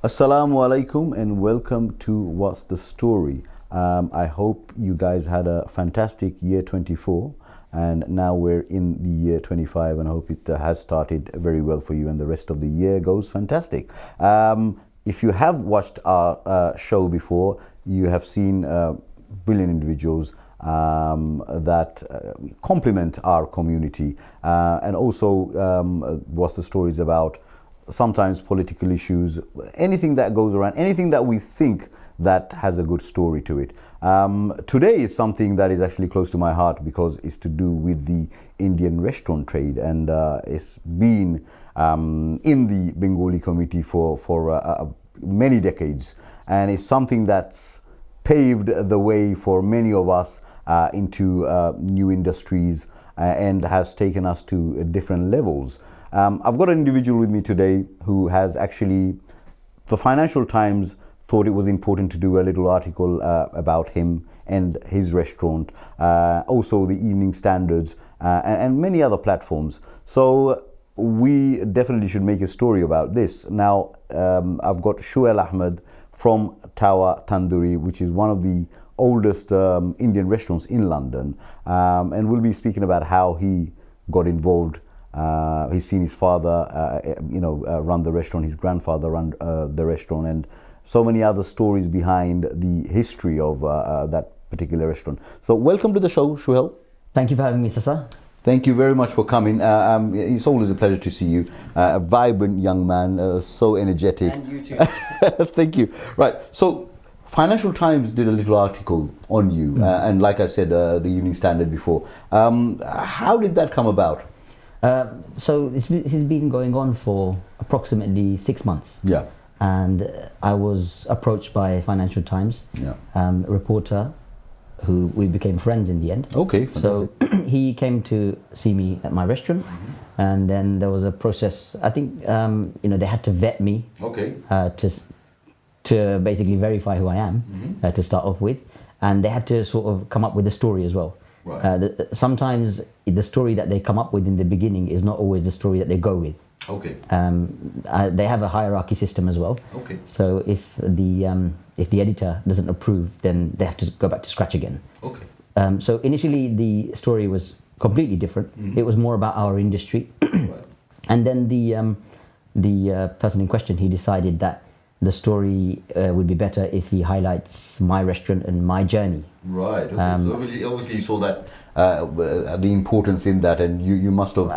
Assalamu alaikum and welcome to What's the Story. I hope you guys had a fantastic year 24 and now we're in the year 25 and I hope it has started very well for you and the rest of the year goes fantastic. If you have watched our show before, you have seen brilliant individuals that complement our community and also What's the Story is about sometimes political issues, anything that goes around, anything that we think that has a good story to it. Today is something that is actually close to my heart because it's to do with the Indian restaurant trade, and it's been in the Bengali committee for many decades, and it's something that's paved the way for many of us into new industries and has taken us to different levels. I've got an individual with me today who has actually, the Financial Times thought it was important to do a little article about him and his restaurant, also the Evening Standards and many other platforms. So we definitely should make a story about this. Now, I've got Suhel Ahmed from Tower Tandoori, which is one of the oldest Indian restaurants in London, and we'll be speaking about how he got involved. He's seen his father, run the restaurant, his grandfather run the restaurant, and so many other stories behind the history of that particular restaurant. So welcome to the show, Suhel. Thank you for having me, Sasa. Thank you very much for coming. It's always a pleasure to see you. A vibrant young man, so energetic. And you too. Thank you. Right, so Financial Times did a little article on you, and like I said, the Evening Standard before. How did that come about? So this has been going on for approximately 6 months. Yeah. And I was approached by Financial Times, a reporter who we became friends in the end. Okay, fantastic. So he came to see me at my restaurant, and then there was a process. I think they had to vet me. Okay. To basically verify who I am, to start off with, and they had to sort of come up with a story as well. Right. Sometimes the story that they come up with in the beginning is not always the story that they go with. Okay. They have a hierarchy system as well. Okay. So if the editor doesn't approve, then they have to go back to scratch again. Okay. So initially the story was completely different. It was more about our industry, Right. and then the person in question, he decided that the story would be better if he highlights my restaurant and my journey. Right. Okay. So obviously you saw that the importance in that, and you must have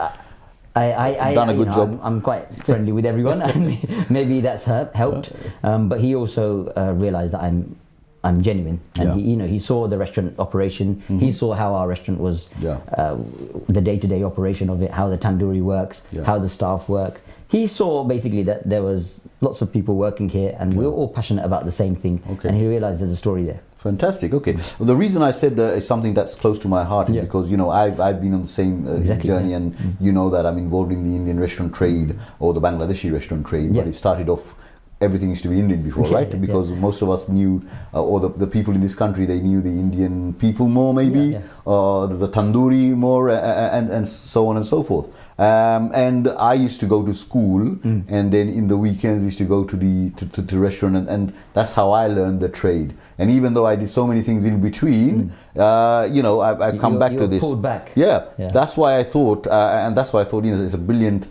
done a good job. I'm quite friendly with everyone, and maybe that's helped. But he also realized that I'm genuine, and he saw the restaurant operation. He saw how our restaurant was, the day-to-day operation of it, how the tandoori works, how the staff work. He saw basically that there was lots of people working here, and we were all passionate about the same thing. Okay. And he realized there's a story there. Fantastic. Okay. Well, the reason I said it's something that's close to my heart is because I've been on the same journey, and you know that I'm involved in the Indian restaurant trade or the Bangladeshi restaurant trade. But it started off, everything used to be Indian before, right? Because most of us knew, or the people in this country, they knew the Indian people more, maybe, the tandoori more, and so on and so forth. And I used to go to school, and then in the weekends used to go to the restaurant, and that's how I learned the trade. And even though I did so many things in between, I come back to this. Pulled back. Yeah, that's why I thought, it's a brilliant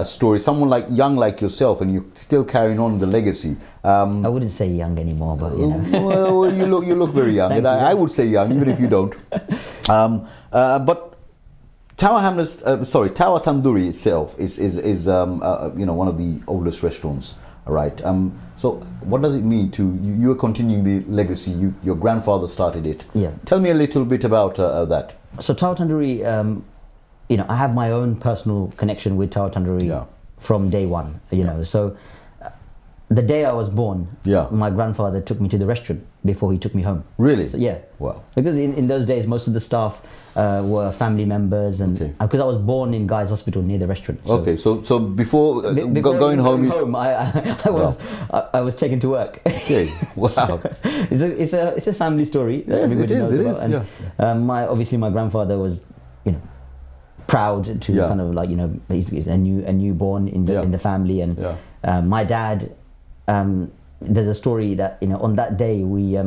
story. Someone young like yourself, and you're still carrying on the legacy. I wouldn't say young anymore, but well, you look very young, and I would say young, even if you don't. But Tower Tandoori itself is one of the oldest restaurants, right? So what does it mean to you are continuing the legacy? Your grandfather started it. Yeah. Tell me a little bit about that. So Tower Tandoori, I have my own personal connection with Tower Tandoori from day one. So the day I was born, my grandfather took me to the restaurant before he took me home. Really? So, yeah. Wow. Because in those days, most of the staff were family members, and because I was born in Guy's Hospital near the restaurant. So so before going home, I was taken to work. Okay. Wow. So it's a family story that Yes, everybody knows about. It is. And, my grandfather was, proud to kind of like, you know, he's a newborn in the family. And my dad, there's a story that, you know, on that day we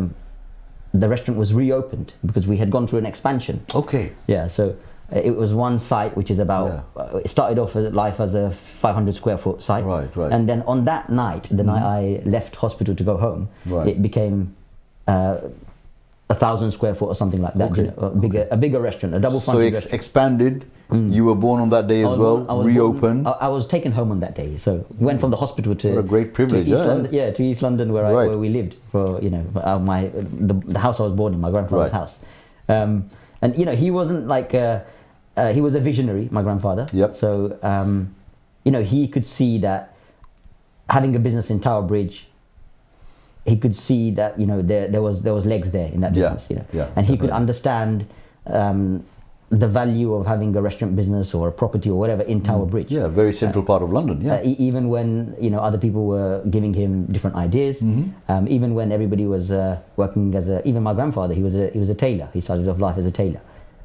the restaurant was reopened because we had gone through an expansion. Okay. Yeah, so it was one site which is about it started off as life as a 500 square foot site, right, and then on that night, the night I left hospital to go home, it became 1,000 square foot or something like that. You know, a bigger restaurant, a double fronted restaurant. Expanded. You were born on that day as well. Reopened. I was taken home on that day, so went from the hospital to what a great privilege, to East London, where we lived for, you know, the house I was born in, my grandfather's house. And you know, he wasn't like he was a visionary, my grandfather. Yep. So you know, he could see that having a business in Tower Bridge, he could see that, you know, there was legs there in that business, you know, and he could understand the value of having a restaurant business or a property or whatever in Tower Bridge. Yeah, very central part of London. Yeah. Even when, you know, other people were giving him different ideas, even when everybody was working as even my grandfather, he was a tailor. He started off life as a tailor.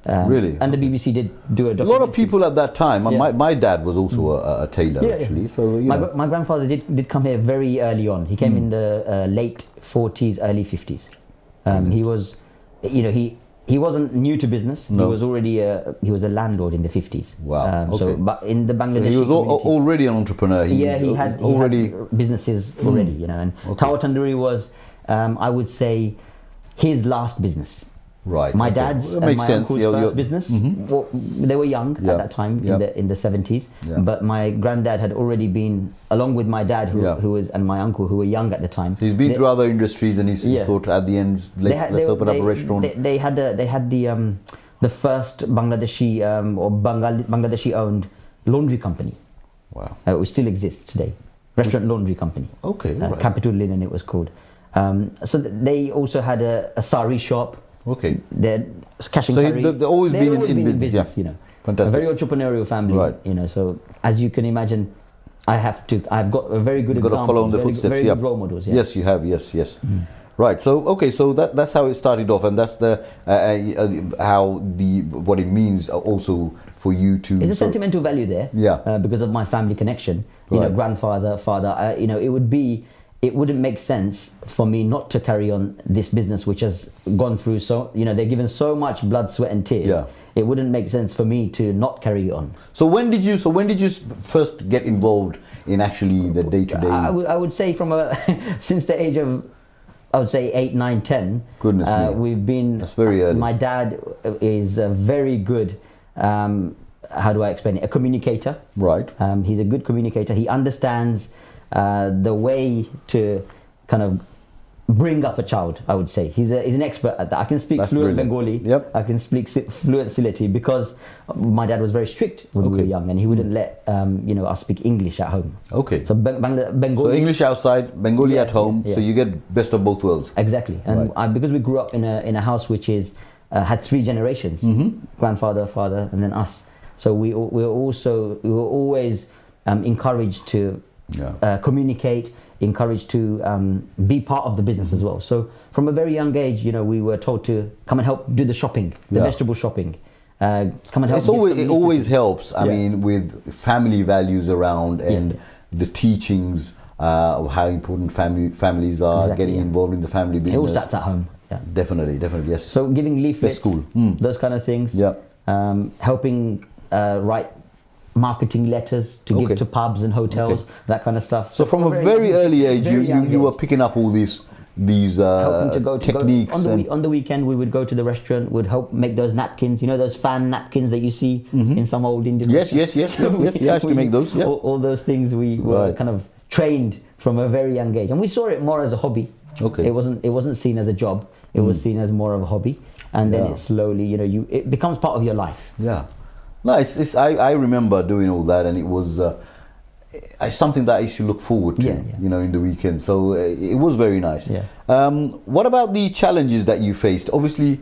Really? And the BBC did do a documentary. A lot of people at that time. My dad was also a tailor, actually. So my grandfather did come here very early on. He came in the late 40s, early 50s. He was, you know, he wasn't new to business. No. He was already he was a landlord in the 50s. Wow. So, but in the Bangladeshi he was already an entrepreneur. He had businesses already, you know. And Tower Tandoori was, I would say, his last business. Right. My dad's and my uncle's first business. Well, they were young at that time in the 70s. Yeah. But my granddad had already been, along with my dad, who was, and my uncle, who were young at the time. He's been through other industries, and he's thought at the end, let's open up a restaurant. They had the first Bangladeshi or Bangladeshi owned laundry company. Wow. Which still exists today. Restaurant laundry company. Okay. Right. Capital Linen, it was called. So they also had a sari shop. Okay. They're cash and carry. They've always been in business, you know. Fantastic. A very entrepreneurial family, you know. So as you can imagine, I've got a very good example. You've got to follow in the footsteps. Very good role models. Yeah. Yes, you have. Yes. Right. So so that's how it started off, and that's the what it means also for you to. There's a sentimental value there. Yeah. Because of my family connection. You know, grandfather, father. You know, it wouldn't make sense for me not to carry on this business, which has gone through you know, they've given so much blood, sweat and tears. Yeah. It wouldn't make sense for me to not carry on. So when did you first get involved in actually the day-to-day? I would say since the age of, I would say 8, 9, 10. Goodness me. We've been. That's very early. My dad is a very good, how do I explain it? A communicator. Right. He's a good communicator. He understands the way to kind of bring up a child, I would say. He's an expert at that. I can speak fluent Bengali. Yep. I can speak fluent Sylheti because my dad was very strict when we were young, and he wouldn't let you know, us speak English at home. Okay. So Bengali. So English outside, Bengali at home. So you get best of both worlds. Exactly. And because we grew up in a house which is had 3 generations, grandfather, father, and then us. So we were always encouraged to communicate, encouraged to be part of the business as well. So from a very young age, you know, we were told to come and help do the shopping, the vegetable shopping. Come and help. It always helps. I mean, with family values around and the teachings of how important families are, getting involved in the family business. It all starts at home. Yeah. Definitely, yes. So giving leaflets, school, those kind of things. Yeah. Helping write marketing letters to give to pubs and hotels, that kind of stuff. So from a very early age, you were picking up all these techniques. On the weekend, we would go to the restaurant, would help make those napkins. You know those fan napkins that you see in some old Indian restaurants? Yes. I used to make those. Yeah. All those things we were kind of trained from a very young age, and we saw it more as a hobby. Okay. It wasn't seen as a job. It was seen as more of a hobby, and then it slowly, you know, it becomes part of your life. Yeah. No, I remember doing all that, and it was something that I used to look forward to, you know, in the weekend. So it was very nice. Yeah. What about the challenges that you faced? Obviously,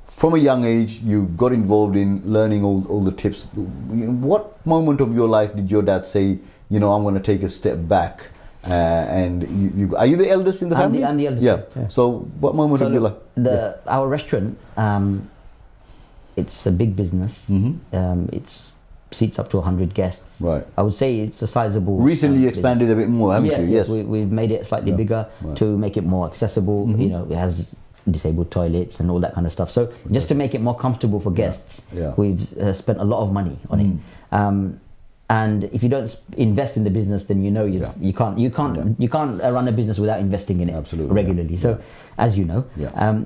from a young age, you got involved in learning all the tips. What moment of your life did your dad say, you know, I'm going to take a step back? And you are you the eldest in the family? I'm the eldest. Yeah. So what moment of your life? Our restaurant, it's a big business. It's seats up to 100 guests. Right. I would say it's a sizable. Recently you expanded a bit more, haven't you? Yes. We've made it slightly bigger to make it more accessible. You know, it has disabled toilets and all that kind of stuff. So just to make it more comfortable for guests, we've spent a lot of money on it. And if you don't invest in the business, then you know you can't run a business without investing in it regularly. So, as you know,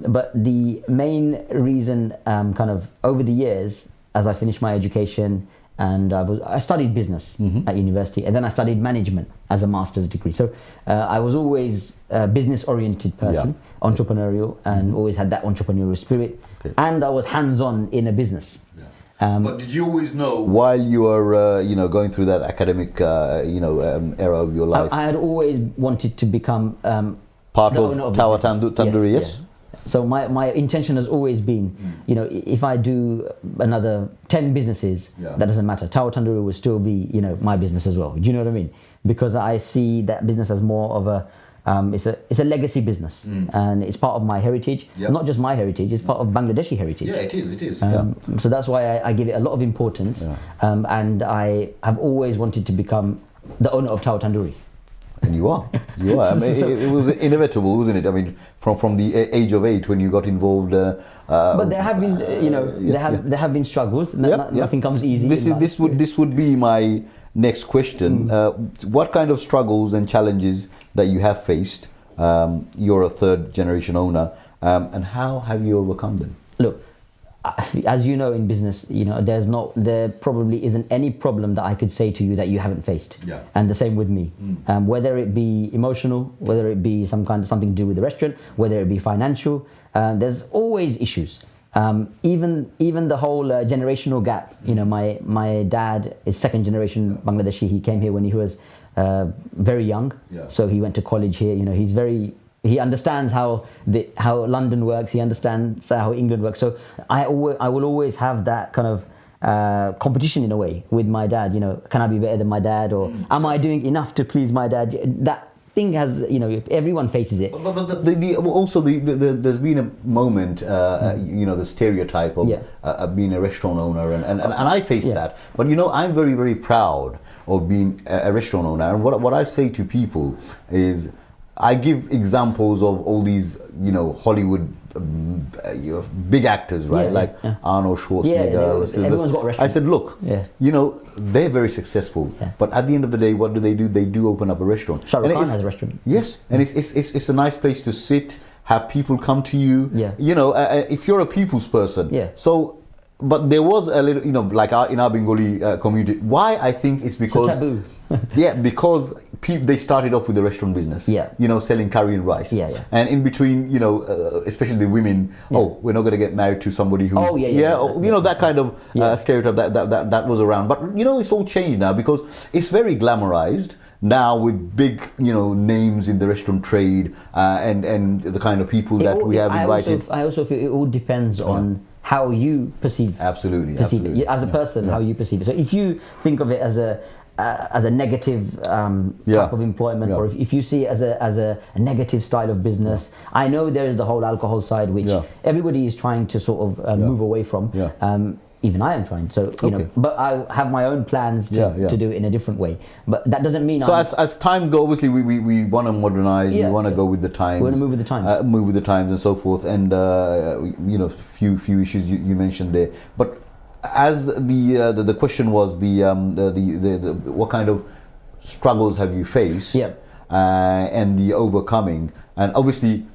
but the main reason, kind of over the years, as I finished my education, and I studied business at university, and then I studied management as a master's degree. So I was always a business-oriented person, entrepreneurial, and always had that entrepreneurial spirit. And I was hands-on in a business. But did you always know while you were, going through that academic, era of your life? I had always wanted to become part of Tower Tandoori, yes? So my intention has always been, if I do another 10 businesses, that doesn't matter. Tower Tandoori will still be, my business as well. Do you know what I mean? Because I see that business as more of a, it's a legacy business, and it's part of my heritage. Not just my heritage; it's part of Bangladeshi heritage. Yeah, it is. So that's why I give it a lot of importance, and I have always wanted to become the owner of Tower Tandoori. And you are. I mean, it was inevitable, wasn't it? I mean, from the age of 8 when you got involved. But there have been, there have been struggles. Nothing comes easy. This would be my next question. What kind of struggles and challenges that you have faced? You're a third generation owner, and how have you overcome them? Look, as you know, in business, there probably isn't any problem that I could say to you that you haven't faced. And the same with me. Whether it be emotional, whether it be something to do with the restaurant, whether it be financial, there's always issues. Even the whole generational gap. My dad is second generation Bangladeshi. He came here when he was very young, so he went to college here. He understands how London works. He understands how England works. So I will always have that kind of competition in a way with my dad. Can I be better than my dad, or am I doing enough to please my dad? That thing has, everyone faces it. But there's been a moment, the stereotype of being a restaurant owner, and I face that. But I'm very, very proud of being a restaurant owner. And what I say to people is, I give examples of all these, Hollywood big actors, right? Arnold Schwarzenegger. Everyone's got restaurants. I said, look, they're very successful, but at the end of the day, what do? They do open up a restaurant. Sharif Islam has a restaurant. Yes, and it's a nice place to sit, have people come to you. If you're a people's person. So. But there was a little, in our Bengali community. Why? I think it's because... It's a taboo. Because they started off with the restaurant business. Selling curry and rice. And in between, especially the women, we're not going to get married to somebody who's... that kind of stereotype that was around. But, it's all changed now because it's very glamorized now with big, names in the restaurant trade and the kind of people that we have invited. I also feel it all depends on how you perceive it. Absolutely. As a person, how you perceive it. So if you think of it as a negative type of employment, or if you see it as a negative style of business, I know there is the whole alcohol side, which everybody is trying to sort of move away from. Even I am trying. So but I have my own plans to do it in a different way. But that doesn't mean. So as time goes, obviously we want to modernize. We want to go with the times. We want to move with the times. Move with the times and so forth. And few issues you mentioned there. But as the question was the what kind of struggles have you faced? And the overcoming, and obviously.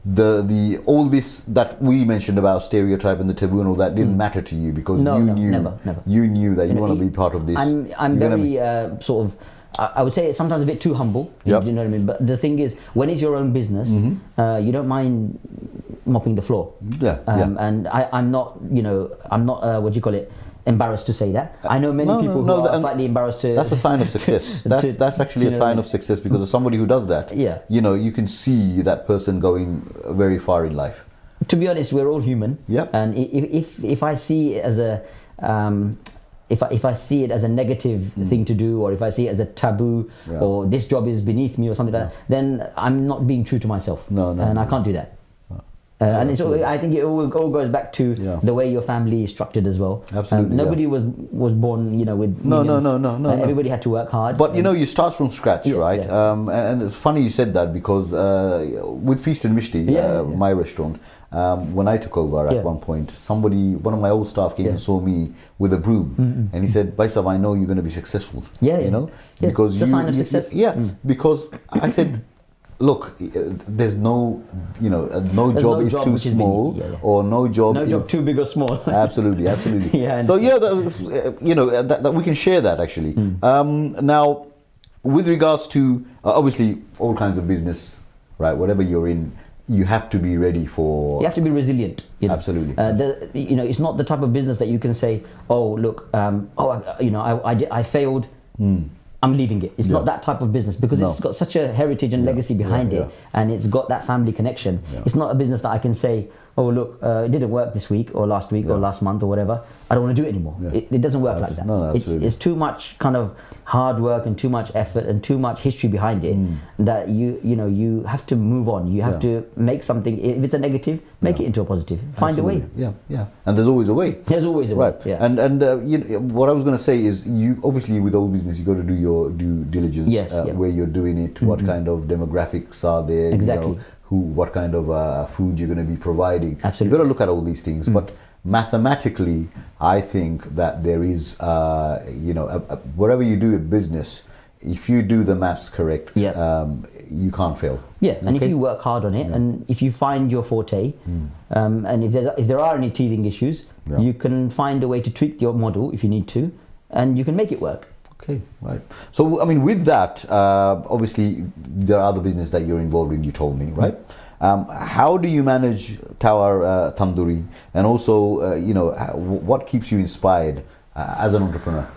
The all this that we mentioned about stereotype and the taboo and all that didn't matter to you because never. You knew that you want to be part of this. I'm very sort of, I would say sometimes a bit too humble. You know what I mean? But the thing is, when it's your own business, you don't mind mopping the floor. And I'm not, what do you call it? Embarrassed to say that. I know many people who are slightly embarrassed to... That's a sign of success. That's actually a sign of success because of somebody who does that. You can see that person going very far in life. To be honest, we're all human. And if I see it as a... if I see it as a negative thing to do, or if I see it as a taboo, or this job is beneath me or something like that, then I'm not being true to myself. And I can't do that. And it's all, I think it all goes back to the way your family is structured as well. Absolutely. Nobody was born, with millions. No. Everybody had to work hard. But you start from scratch, right? And it's funny you said that, because with Feast and Mishti, my restaurant, when I took over at one point, one of my old staff came and saw me with a broom, and he said, "Baisab, I know you're going to be successful." Because it's a sign of success. Because I said, look, there's no job is too small, or no job too big or small. Absolutely. So that we can share that actually. Now, with regards to obviously all kinds of business, right? Whatever you're in, you have to be ready for. You have to be resilient. Absolutely. It's not the type of business that you can say, "Oh, look, I failed. I'm leaving it." It's not that type of business, because it's got such a heritage and legacy behind it, and it's got that family connection. It's not a business that I can say, "Oh, look, it didn't work this week or last week or last month or whatever. I don't want to do it anymore." It doesn't work like that. No, it's too much kind of hard work and too much effort and too much history behind it that you have to move on. You have to make something. If it's a negative, make it into a positive. Find a way. Yeah. And there's always a way. There's always a way. Right. Yeah. And what I was going to say is, you obviously, with all business, you got to do your due diligence. Where you're doing it, what kind of demographics are there. Exactly. What kind of food you're going to be providing. Absolutely. You've got to look at all these things. But mathematically, I think that there is, whatever you do in business, if you do the maths correct, you can't fail. And if you work hard on it, and if you find your forte, and if there are any teething issues, you can find a way to tweak your model if you need to, and you can make it work. Okay, right. So, I mean, with that, obviously, there are other business that you're involved in, you told me, right? How do you manage Tower Tandoori, and also, what keeps you inspired as an entrepreneur?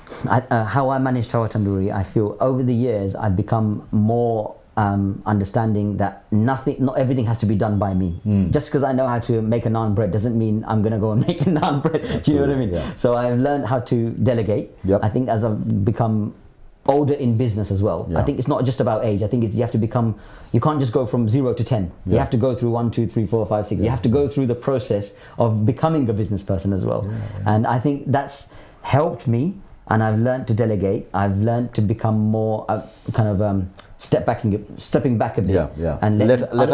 How I manage Tower Tandoori, I feel over the years I've become more understanding that not everything has to be done by me. Just because I know how to make a naan bread doesn't mean I'm going to go and make a naan bread. Do you know what I mean? So I've learned how to delegate. I think as I've become older in business as well, I think it's not just about age. I think you have to become, you can't just go from 0 to 10. You have to go through 1, 2, 3, 4, 5, 6. You have to go through the process of becoming a business person as well. And I think that's helped me, and I've learned to delegate. I've learned to become more stepping back a bit, and let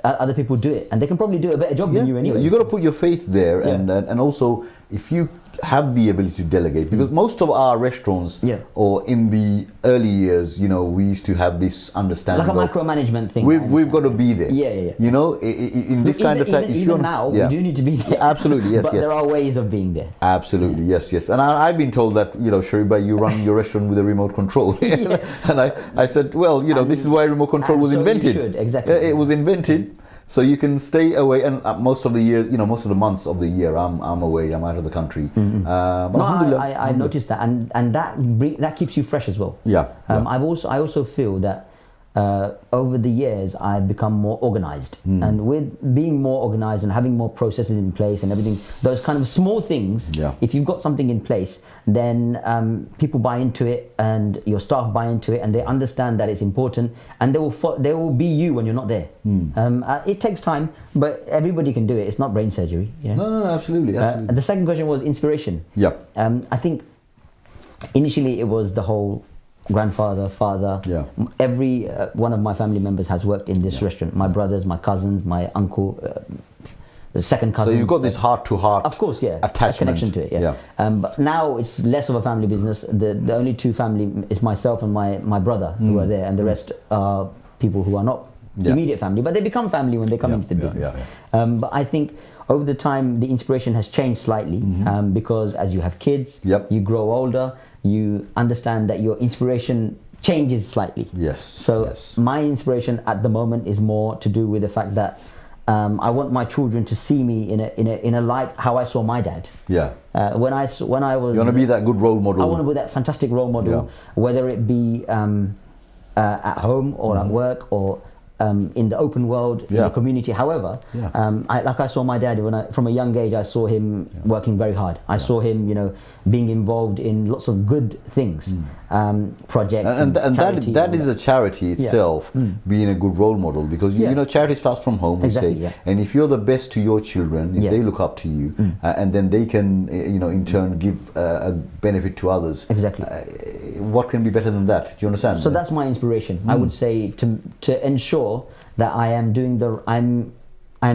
other people do it, and they can probably do a better job than you anyway. You got to put your faith there, and also if you have the ability to delegate, because most of our restaurants, or in the early years, we used to have this understanding, like a micromanagement thing. We've got to be there. In this kind of time, even now, we do need to be there. Absolutely, yes, but there are ways of being there. Absolutely, yes. And I've been told that Sharif, you run your restaurant with a remote control, and I said, well, this is why remote control was invented. You should, exactly. It was invented. So you can stay away, and most of the year, most of the months of the year, I'm away. I'm out of the country. But I noticed that, and that keeps you fresh as well. I also feel that over the years I've become more organized, and with being more organized and having more processes in place and everything, those kind of small things. If you've got something in place, then people buy into it, and your staff buy into it, and they understand that it's important, and they will be you when you're not there. It takes time, but everybody can do it. It's not brain surgery. No, absolutely. The second question was inspiration. I think initially it was the whole grandfather, father. Every one of my family members has worked in this restaurant. My brothers, my cousins, my uncle, the second cousin. So you've got this heart-to-heart, of course, attachment, connection to it. But now it's less of a family business. The only two family is myself and my brother who are there, and the rest are people who are not immediate family, but they become family when they come into the business. But I think over the time the inspiration has changed slightly, because as you have kids, you grow older, you understand that your inspiration changes slightly. So my inspiration at the moment is more to do with the fact that I want my children to see me in a light how I saw my dad. When I was, you want to be that good role model. I want to be that fantastic role model, whether it be at home or at work, or in the open world, in the community. However, I saw my dad from a young age. I saw him working very hard. I saw him, being involved in lots of good things, projects, and that is a charity itself, being a good role model, because charity starts from home. And if you're the best to your children, if they look up to you, and then they can, in turn give a benefit to others. Exactly. What can be better than that? Do you understand? So that's my inspiration. I would say to ensure that I am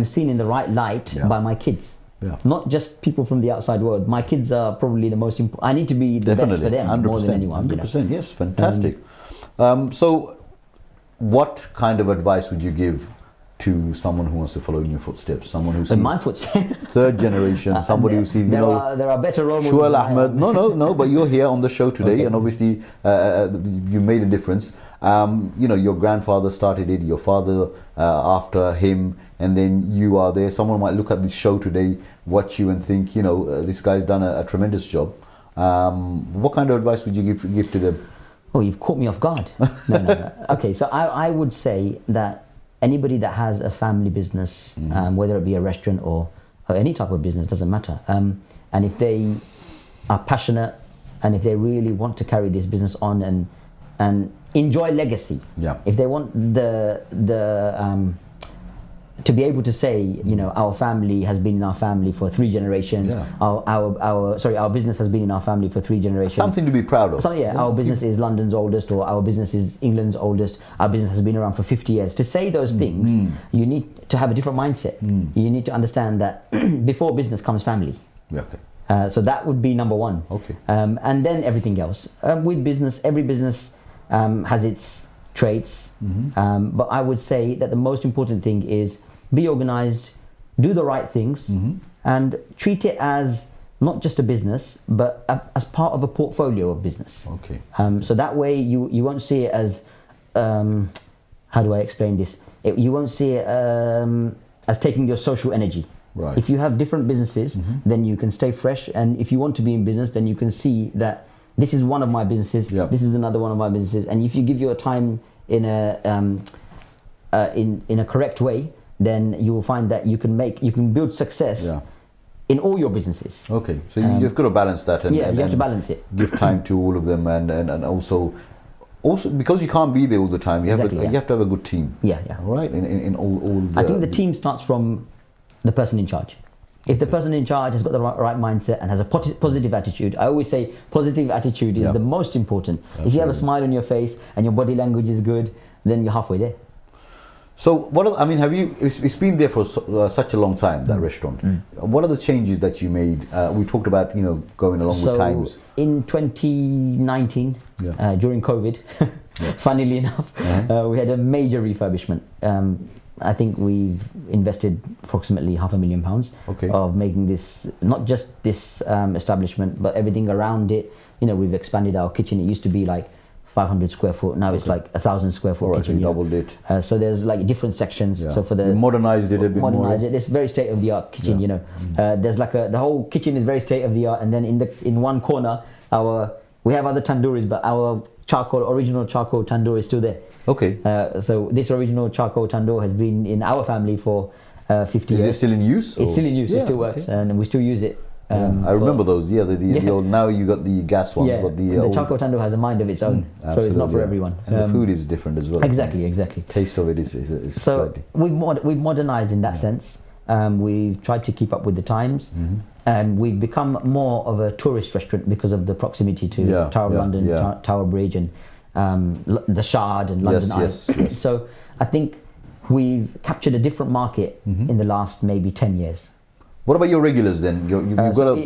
seen in the right light by my kids, not just people from the outside world. My kids are probably the most important. I need to be the best for them 100%, more than anyone. 100%. Yes, fantastic. So, what kind of advice would you give to someone who wants to follow in your footsteps? Someone who sees my footsteps, third generation. Somebody who sees there are better role models. Suhel Ahmed. No. But you're here on the show today, and obviously you made a difference. Your grandfather started it, your father after him, and then you are there. Someone might look at this show today, watch you, and think, this guy's done a tremendous job. What kind of advice would you give to them? Oh, you've caught me off guard. No. Okay, so I would say that anybody that has a family business, whether it be a restaurant or any type of business, doesn't matter. And if they are passionate, and if they really want to carry this business on and enjoy legacy, if they want to be able to say, our family has been in our family for 3 generations. Our business has been in our family for 3 generations. Something to be proud of. Our business is London's oldest, or our business is England's oldest. Our business has been around for 50 years. To say those things, you need to have a different mindset. You need to understand that before business comes family. So that would be number one. And then everything else. With business, every business has its traits. But I would say that the most important thing is be organized, do the right things, and treat it as not just a business, but as part of a portfolio of business. So that way you won't see it as, how do I explain this? You won't see it as taking your social energy. If you have different businesses, then you can stay fresh, and if you want to be in business, then you can see that this is one of my businesses, this is another one of my businesses, and if you give your time in a correct way, then you will find that you can build success in all your businesses. So you've got to balance that, and you have to balance it. Give time to all of them, and also because you can't be there all the time, you have to have a good team. Right. In all I think the team starts from the person in charge. If the person in charge has got the right mindset and has a positive attitude, I always say positive attitude is the most important. Absolutely. If you have a smile on your face and your body language is good, then you're halfway there. So it's been there for such a long time, that restaurant. What are the changes that you made? We talked about, going along with times. In 2019, during COVID, funnily enough, we had a major refurbishment. I think we've invested approximately £500,000 of making this, not just this establishment, but everything around it. We've expanded our kitchen. It used to be like 500 square foot. Now it's like 1,000 square foot kitchen. So you doubled it. So there's like different sections. So you modernized it a bit more. It's very state of the art kitchen. There's like the whole kitchen is very state of the art, and then in one corner we have other tandooris, but our original charcoal tandoor is still there. So this original charcoal tandoor has been in our family for 50 years. Is it still in use? It's still in use. It still works, and we still use it. I remember those. The old. Now you got the gas ones, but the charcoal tandoor has a mind of its own, so it's not for everyone. And the food is different as well. Exactly. Taste of it is so slightly. We've modernized in that sense. We've tried to keep up with the times, and we've become more of a tourist restaurant because of the proximity to Tower London, Tower Bridge, and the Shard and London Eye. Yes. So I think we've captured a different market in the last maybe 10 years. What about your regulars then? You've got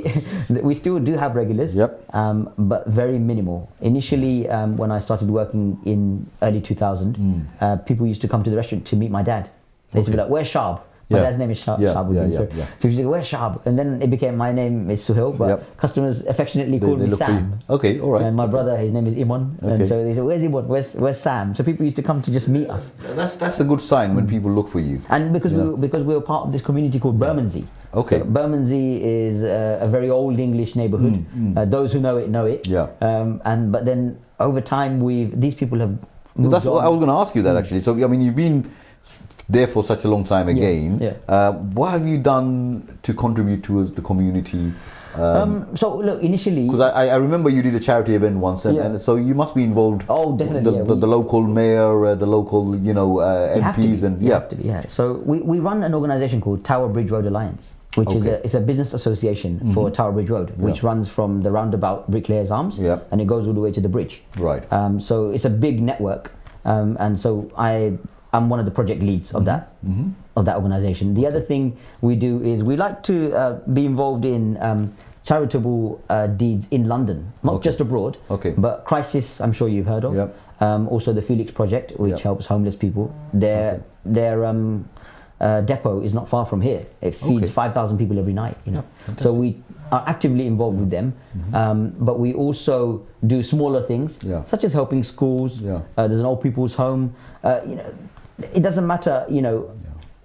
we still do have regulars, but very minimal. Initially, when I started working in early 2000, people used to come to the restaurant to meet my dad. They used to be like, "Where's Shab?" My dad's name is Shab. People used to go, "Where's Shab?" And then it became, my name is Suhel, but customers affectionately called me Sam. Okay, all right. And my brother, his name is Iman. And so they said, "Where's Iman? Where's Sam?" So people used to come to just meet us. That's a good sign when people look for you. And because we were part of this community called Bermondsey. So Bermondsey is a very old English neighbourhood. Those who know it know it. But then over time, these people have moved on. I was going to ask you that actually. So you've been there for such a long time again. Yeah. What have you done to contribute towards the community? So look, initially, because I remember you did a charity event once, and so you must be involved. Oh, definitely. The local mayor, the local MPs, and have to be. So we run an organisation called Tower Bridge Road Alliance, which is it's a business association for Tower Bridge Road, which runs from the roundabout Bricklayers Arms, and it goes all the way to the bridge. Right. So it's a big network, and so I'm one of the project leads of that organisation. The other thing we do is we like to be involved in charitable deeds in London, not just abroad, but Crisis, I'm sure you've heard of. Yep. Also the Felix Project, which helps homeless people. Their depot is not far from here. It feeds 5,000 people every night. So we are actively involved with them, but we also do smaller things, such as helping schools. There's an old people's home. It doesn't matter,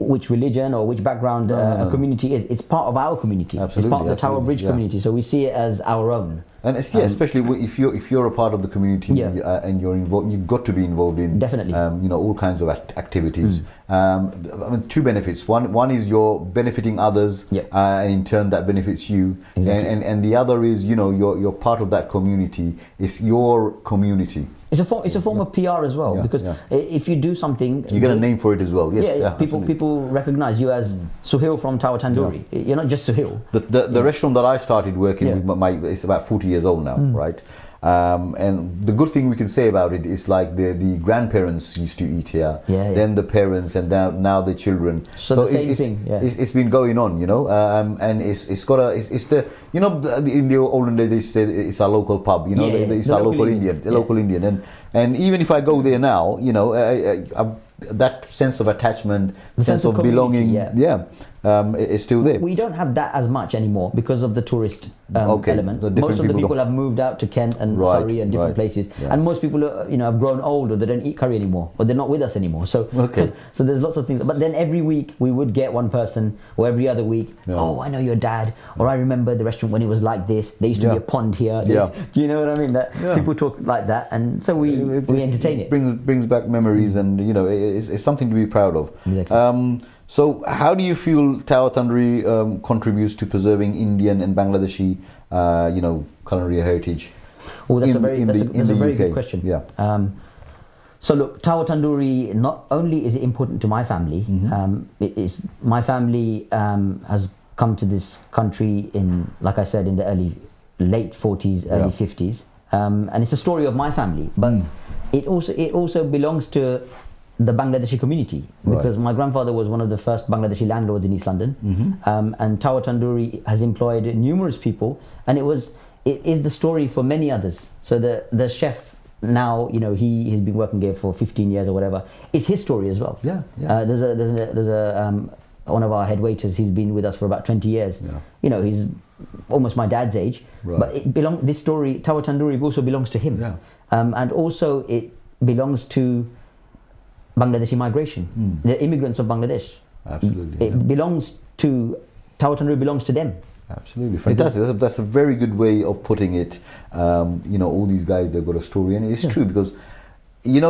which religion or which background a community is. It's part of our community. Absolutely, it's part of the Tower Bridge community. So we see it as our own. And especially if you're a part of the community and you're involved, you've got to be involved in definitely all kinds of activities. I mean, two benefits. One is you're benefiting others, and in turn that benefits you. Exactly. And the other is you're part of that community. It's your community. It's a form of PR as well, because if you do something, you get a name for it as well. Yes, people recognize you as Suhel from Tower Tandoori. You're not just Suhel. The restaurant that I started working with, it's about 40 years old now, right? And the good thing we can say about it is like the grandparents used to eat here, then the parents, and now the children. So the same thing. It's been going on, and it's got in the olden days they say it's our local pub, it's our local Indian, and even if I go there now, that sense of attachment, sense of belonging, it's still there. We don't have that as much anymore because of the tourist element. Most of the people have moved out to Kent and Surrey and different places, and most people have grown old, or they don't eat curry anymore, or they're not with us anymore. So so there's lots of things. But then every week we would get one person, or every other week, oh, I know your dad, or I remember the restaurant when it was like this. There used to be a pond here. Do you know what I mean? That people talk like that, and so we entertain it. Brings back memories, and it's something to be proud of. Exactly. So how do you feel Tower Tandoori contributes to preserving Indian and Bangladeshi, culinary heritage? Oh, that's a very good question. So look, Tower Tandoori, not only is it important to my family, my family has come to this country in, like I said, in the late 40s, early 50s, and it's a story of my family, but it also belongs to the Bangladeshi community, because my grandfather was one of the first Bangladeshi landlords in East London, and Tower Tandoori has employed numerous people, and it is the story for many others. So the chef now, he's been working here for 15 years or whatever. It's his story as well. There's a one of our head waiters. He's been with us for about 20 years. He's almost my dad's age, but this story, Tower Tandoori, also belongs to him, and also it belongs to Bangladeshi migration, the immigrants of Bangladesh. Absolutely. It belongs to, Tower Tandoori belongs to them. Absolutely. Fantastic. That's a very good way of putting it. All these guys, they've got a story, and it's true, because I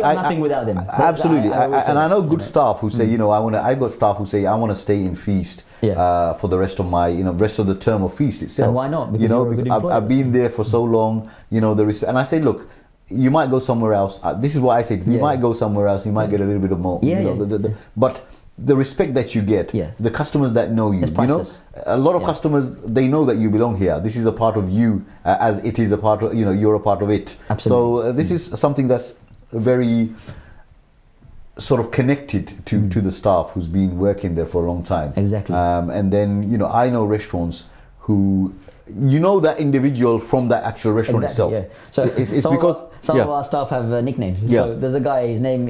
nothing without them. Absolutely. I know good staff who say, I've got staff who say, I want to stay in Feast for the rest of my, rest of the term of Feast itself. And why not? Because I've been there for so long, and I say, look, you might go somewhere else. This is what I say. You might go somewhere else. You might get a little bit of more. But the respect that you get, the customers that know you, a lot of customers, they know that you belong here. This is a part of you, as it is a part of, you're a part of it. Absolutely. So this is something that's very sort of connected to the staff who's been working there for a long time. Exactly. And then, I know restaurants who, that individual from that actual restaurant itself. So it's because some of our staff have nicknames. So there's a guy, his name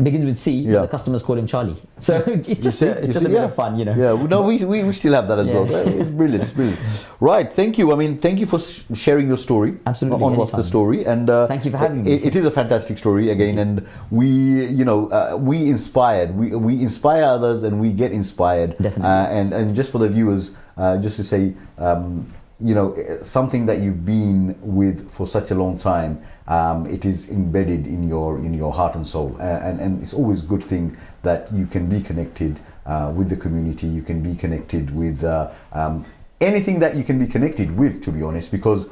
begins with C, but the customers call him Charlie. So it's just a bit of fun, Yeah, no, we still have that as well. It's brilliant. It's brilliant. Right, thank you. I mean, thank you for sharing your story. Absolutely. On What's the Story, and thank you for having me. It is a fantastic story again, and we inspire others, and we get inspired. Definitely. And just for the viewers, just to say, you know, something that you've been with for such a long time, it is embedded in your heart and soul, and it's always a good thing that you can be connected with the community. You can be connected with anything that you can be connected with, to be honest, because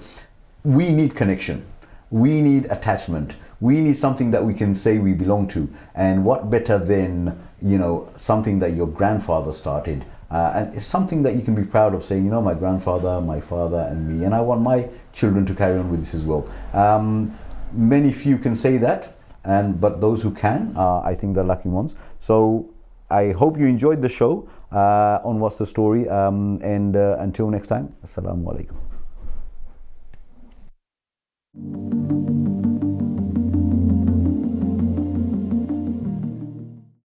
we need connection, we need attachment, we need something that we can say we belong to. And what better than, you know, something that your grandfather started, and it's something that you can be proud of, saying, you know, my grandfather, my father and me, and I want my children to carry on with this as well. Many few can say that, but those who can, I think they're lucky ones. So I hope you enjoyed the show on What's the Story, and until next time, Assalamu alaikum.